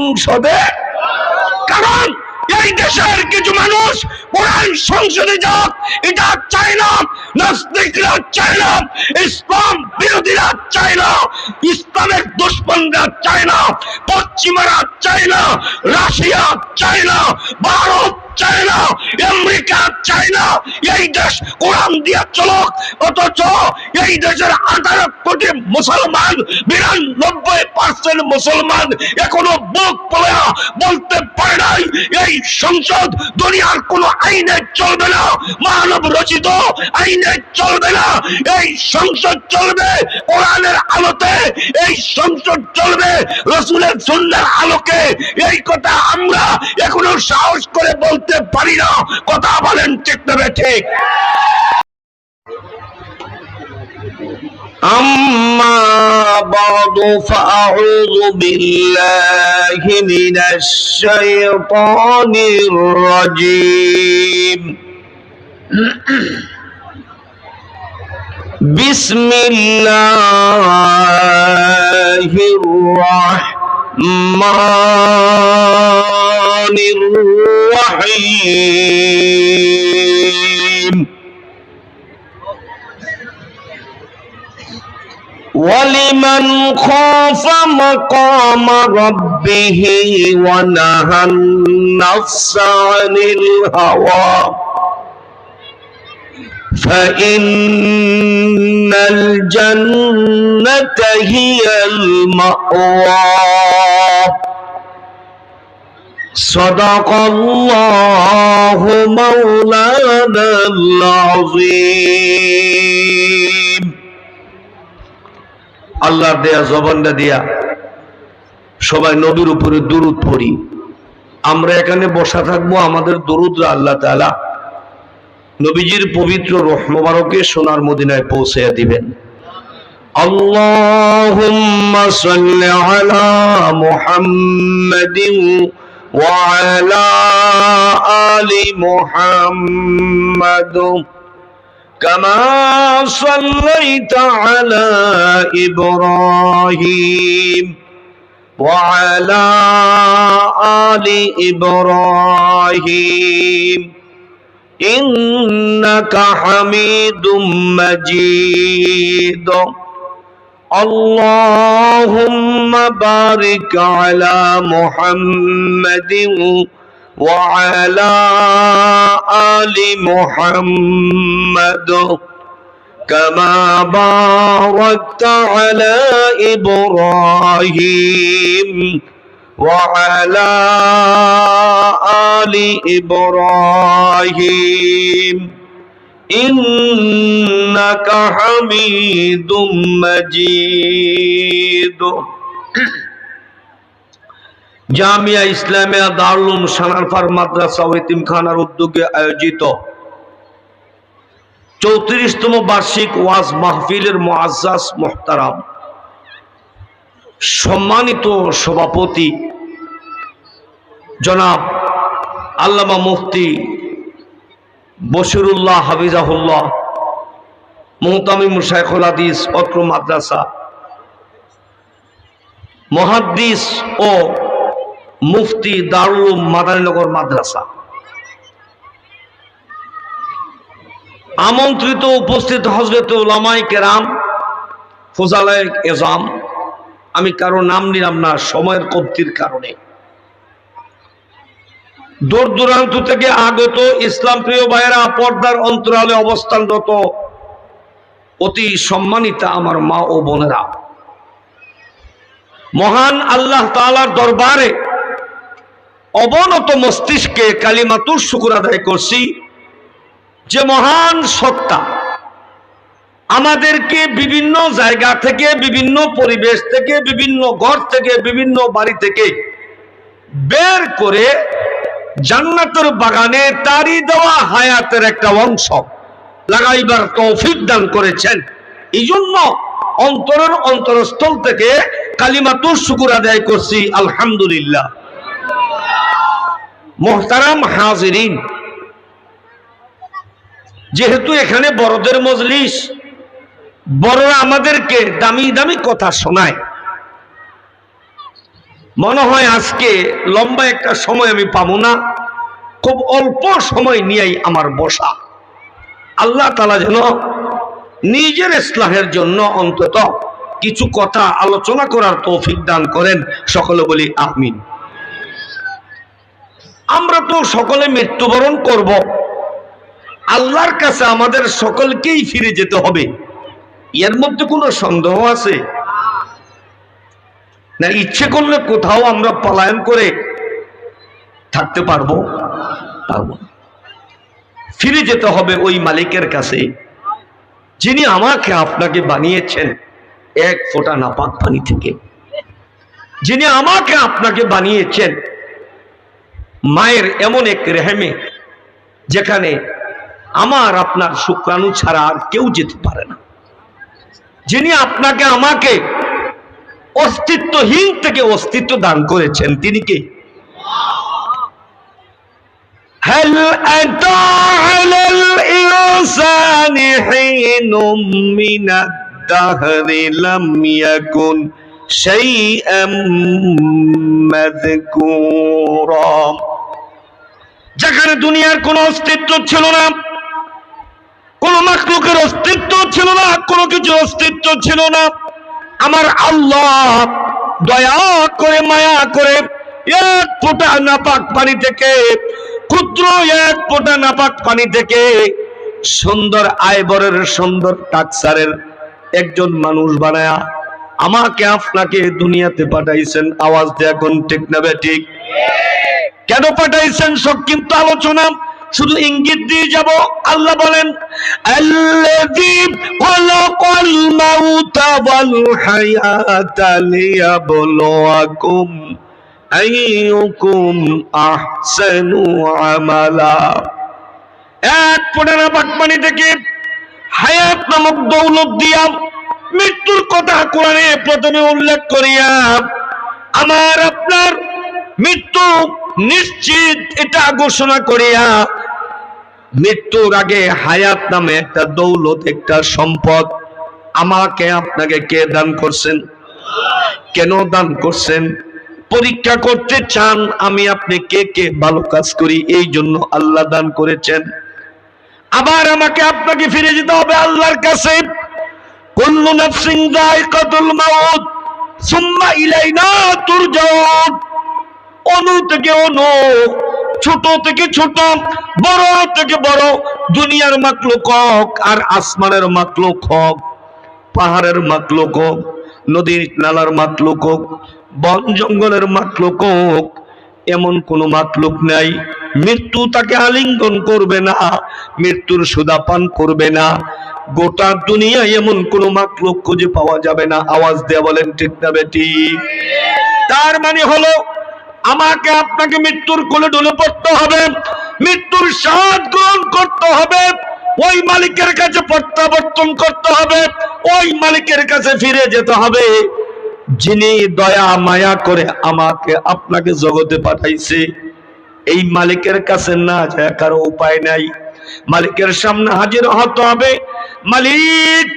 সংসদে। কারণ এই দেশের কিছু মানুষ কোরআন সংসদে যাক এটা চায় না, নাস্তিকরা চায় না, ইসলাম বিরোধীরা চায় না, ইসলামের দুশ্মনরা চায় না, পশ্চিমারা চায় না, রাশিয়া চায় না, ভারত চায় না, আমেরিকা চায় না এই দেশ কোরআন দিয়ে চলক। অথচ এই দেশের 18 কোটি মুসলমান, 92% মুসলমান এখনো বুক খুলে বলতে পারে নাই এই সংসদ দুনিয়ার কোন আইনে চলবে না, মানব রচিত আইনে চলবে না। এই সংসদ চলবে কোরআনের আলোতে, এই সংসদ চলবে রাসূলের সুন্নাহর আলোকে। এই কথা আমরা এখনো সাহস করে বলতে পারি না। কথা বলেন ঠিক না ঠিক? أما بعد فأعوذ بالله من الشيطان الرجيم. بسم الله الرحمن الرحيم. ولمن خاف مقام ربه ونهى النفس عن الهوى فإن الجنة هي المأوى. صدق الله مولانا العظيم. আল্লাহর দেয়া জবানটা দিয়া সবাই নবীর উপরে দুরূদ পড়ি। আমরা এখানে বসা থাকবো, আমাদের দুরূদরা আল্লাহ তাআলা নবীজির পবিত্র রূহ মুবারকে সোনার মদিনায় পৌঁছে দিবেন। আল্লাহুম্মা সাল্লি আলা মুহাম্মাদিন ওয়া আলা আলি মুহাম্মাদ كما صليت على إبراهيم وعلى آل إبراهيم إنك حميد مجيد. اللهم بارك على محمد وعلى آل محمد كما باركت على إبراهيم وعلى آل إبراهيم إنك حميد مجيد. জামিয়া ইসলামিয়া দারুল উলুম সানারপাড় মাদ্রাসা ও এতিমখানার উদ্যোগে আয়োজিত 34তম বার্ষিক ওয়াজ মাহফিলের মুআজ্জাজ মুহতারাম সম্মানিত সভাপতি জনাব আল্লামা মুফতি বশিরুল্লাহ হাফিজাহুল্লাহ মুহতামিম শাইখুল হাদিস অত্র মাদ্রাসা, মুহাদ্দিস ও মুফতি দারুল উলুম মাদারীনগর মাদ্রাসা, আমন্ত্রিত উপস্থিত হযরত উলামায়ে কেরাম, ফুজালায়ে এজাম, আমি কারো নাম নিলাম না সময়ের কমতির কারণে, দূর দূরান্ত থেকে আগত ইসলাম প্রিয় ভাইয়েরা, পর্দার অন্তরালে অবস্থানরত অতি সম্মানিতা আমার মা ও বোনেরা, মহান আল্লাহ তাআলার দরবারে অবনত মস্তিষ্কে কালিমাতুর শুকর আদায় করছি যে মহান সত্তা আমাদেরকে বিভিন্ন জায়গা থেকে, বিভিন্ন পরিবেশ থেকে, বিভিন্ন ঘর থেকে, বিভিন্ন বাড়ি থেকে বের করে জান্নাতের বাগানে তারই দেওয়া হায়াতের একটা অংশ লাগাইবার তৌফিক দান করেছেন। এই জন্য অন্তরের অন্তরস্থল থেকে কালিমাতুর শুকর আদায় করছি আলহামদুলিল্লাহ। মুহতারাম হাজিরিন, যেহেতু এখানে বড়দের মজলিস, বড়রা আমাদেরকে দামি দামি কথা শোনায়, মনে হয় আজকে লম্বা একটা সময় আমি পাবো না, খুব অল্প সময় নিয়েই আমার বসা। আল্লাহ তাআলা যেন নিজের ইসলাহের জন্য অন্তত কিছু কথা আলোচনা করার তৌফিক দান করেন। সকলে বলি আমিন। আমরা তো সকলে মৃত্যুবরণ করব, আল্লাহর কাছে আমাদের সকলকেই ফিরে যেতে হবে, এর মধ্যে কোনো সন্দেহ আছে না? ইচ্ছে করলে কোথাও আমরা পলায়ন করে থাকতে পারবো? পারবো না। ফিরে যেতে হবে ওই মালিকের কাছে যিনি আমাকে আপনাকে বানিয়েছেন এক ফোঁটা নাপাক পানি থেকে, যিনি আমাকে আপনাকে বানিয়েছেন মায়ের এমন এক রেহেমে যেখানে আমার আপনার শুক্রাণু ছাড়া আর কেউ যেতে পারে না, যিনি আপনাকে আমাকে অস্তিত্বহীন থেকে অস্তিত্ব দান করেছেন, তিনি কে? هل أتى على الإنسان حين من الدهر لم يكن شيئا مذكورا। যেখানে দুনিয়ার কোনো অস্তিত্ব ছিল না, কোন মাখলুকের অস্তিত্ব ছিল না, কোনো কিছুর অস্তিত্ব ছিল না, আমার আল্লাহ দয়া করে মায়া করে এক ফোঁটা নাপাক পানি থেকে, ক্ষুদ্র এক ফোঁটা নাপাক পানি থেকে সুন্দর আইবরের সুন্দর টাকসারের একজন মানুষ বানায়া আমাকে আপনাকে দুনিয়াতে পাঠাইছেন। আওয়াজ দেয়া কোন ঠিক না বেঠিক? কেন পাঠাইছেন সব কিন্তু আলোচনা, শুধু ইঙ্গিত দিয়ে যাব। আল্লাহ বলেন আল্লাযী খালাকাল মাউতা ওয়াল হায়াতা লিয়াবলুয়াকুম আইয়ুকুম আহসানু আমালা। এক ফোঁটা নাপাক পানি থেকে হায়াত নামক দৌলত দিয়া মৃত্যুর কথা কোরআনে প্রথমে উল্লেখ করিয়া আমার আপনার মৃত্যু নিশ্চিত এটা ঘোষণা করিয়া মৃত্যুর আগে হায়াত নামে একটা দৌলত, একটা সম্পদ আমাকে আপনাকে কে দান করছেন? কেন দান করছেন? পরীক্ষা করতে চান আমি আপনি কে কে ভালো কাজ করি, এই জন্য আল্লাহ দান করেছেন। আবার আমাকে আপনাকে ফিরে যেতে হবে আল্লাহর কাছে। কুল্লু নাফসিন যায়কাতুল মাউত সুম্মা ইলাইনা তুরজাউন। অনু থেকে অনু, ছোট থেকে ছোট, বড় থেকে বড়, দুনিয়ার মাখলুক হোক আর আসমানের মাখলুক হোক, পাহাড়ের মাখলুক হোক, নদীর নালার মাখলুক হোক, বন জঙ্গলের মাখলুক হোক, এমন কোন মাখলুক নাই মৃত্যু তাকে আলিঙ্গন করবে না, মৃত্যুর সুধা পান করবে না। গোটা দুনিয়ায় এমন কোন মাখলুক খুঁজে পাওয়া যাবে না। আওয়াজ দিয়ে বলেন ঠিক না বেঠিক? তার মানে হলো আমাকে আপনাকে মৃত্যুর কোলে ঢলে পড়তে হবে, মৃত্যুর স্বাদ গ্রহণ করতে হবে, ওই মালিকের কাছে প্রত্যাবর্তন করতে হবে, ওই মালিকের কাছে ফিরে যেতে হবে যিনি দয়া মায়া করে আমাকে আপনাকে জগতে পাঠাইছে। এই মালিকের কাছে না যায় কারো উপায় নাই, মালিকের সামনে হাজির হতে হবে। মালিক